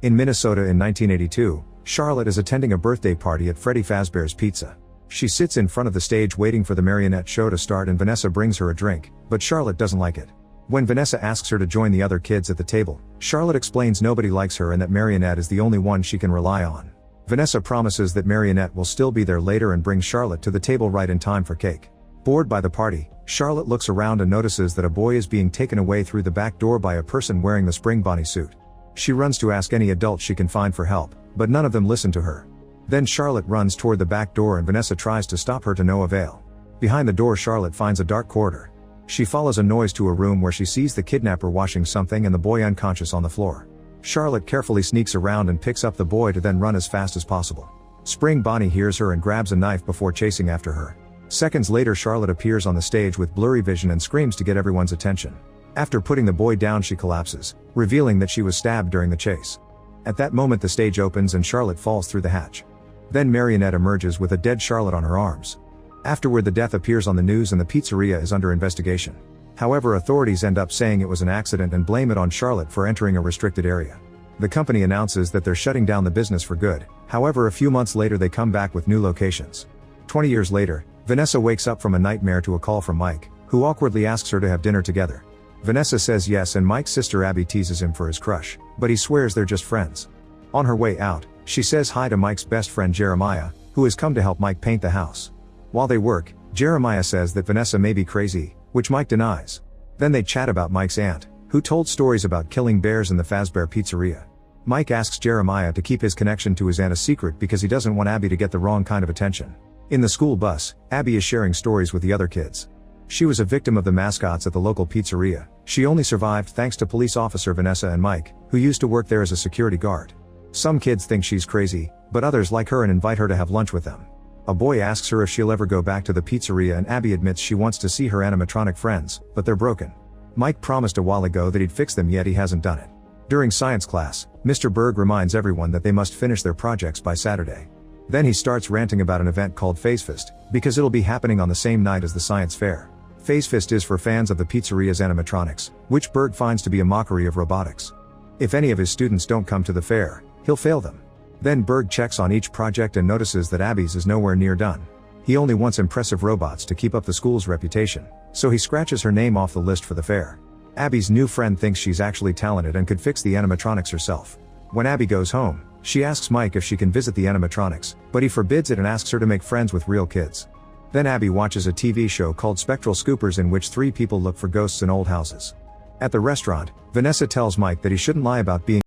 In Minnesota in 1982, Charlotte is attending a birthday party at Freddy Fazbear's Pizza. She sits in front of the stage waiting for the marionette show to start and Vanessa brings her a drink, but Charlotte doesn't like it. When Vanessa asks her to join the other kids at the table, Charlotte explains nobody likes her and that Marionette is the only one she can rely on. Vanessa promises that Marionette will still be there later and brings Charlotte to the table right in time for cake. Bored by the party, Charlotte looks around and notices that a boy is being taken away through the back door by a person wearing the Spring Bonnie suit. She runs to ask any adult she can find for help, but none of them listen to her. Then Charlotte runs toward the back door and Vanessa tries to stop her to no avail. Behind the door Charlotte finds a dark corridor. She follows a noise to a room where she sees the kidnapper washing something and the boy unconscious on the floor. Charlotte carefully sneaks around and picks up the boy to then run as fast as possible. Spring Bonnie hears her and grabs a knife before chasing after her. Seconds later Charlotte appears on the stage with blurry vision and screams to get everyone's attention. After putting the boy down she collapses, revealing that she was stabbed during the chase. At that moment the stage opens and Charlotte falls through the hatch. Then Marionette emerges with a dead Charlotte on her arms. Afterward the death appears on the news and the pizzeria is under investigation. However, authorities end up saying it was an accident and blame it on Charlotte for entering a restricted area. The company announces that they're shutting down the business for good, however a few months later they come back with new locations. 20 years later, Vanessa wakes up from a nightmare to a call from Mike, who awkwardly asks her to have dinner together. Vanessa says yes and Mike's sister Abby teases him for his crush, but he swears they're just friends. On her way out, she says hi to Mike's best friend Jeremiah, who has come to help Mike paint the house. While they work, Jeremiah says that Vanessa may be crazy, which Mike denies. Then they chat about Mike's aunt, who told stories about killing bears in the Fazbear Pizzeria. Mike asks Jeremiah to keep his connection to his aunt a secret because he doesn't want Abby to get the wrong kind of attention. In the school bus, Abby is sharing stories with the other kids. She was a victim of the mascots at the local pizzeria. She only survived thanks to police officer Vanessa and Mike, who used to work there as a security guard. Some kids think she's crazy, but others like her and invite her to have lunch with them. A boy asks her if she'll ever go back to the pizzeria and Abby admits she wants to see her animatronic friends, but they're broken. Mike promised a while ago that he'd fix them yet he hasn't done it. During science class, Mr. Berg reminds everyone that they must finish their projects by Saturday. Then he starts ranting about an event called FaceFest, because it'll be happening on the same night as the science fair. FaceFest is for fans of the pizzeria's animatronics, which Berg finds to be a mockery of robotics. If any of his students don't come to the fair, he'll fail them. Then Berg checks on each project and notices that Abby's is nowhere near done. He only wants impressive robots to keep up the school's reputation, so he scratches her name off the list for the fair. Abby's new friend thinks she's actually talented and could fix the animatronics herself. When Abby goes home, she asks Mike if she can visit the animatronics, but he forbids it and asks her to make friends with real kids. Then Abby watches a TV show called Spectral Scoopers in which 3 people look for ghosts in old houses. At the restaurant, Vanessa tells Mike that he shouldn't lie about being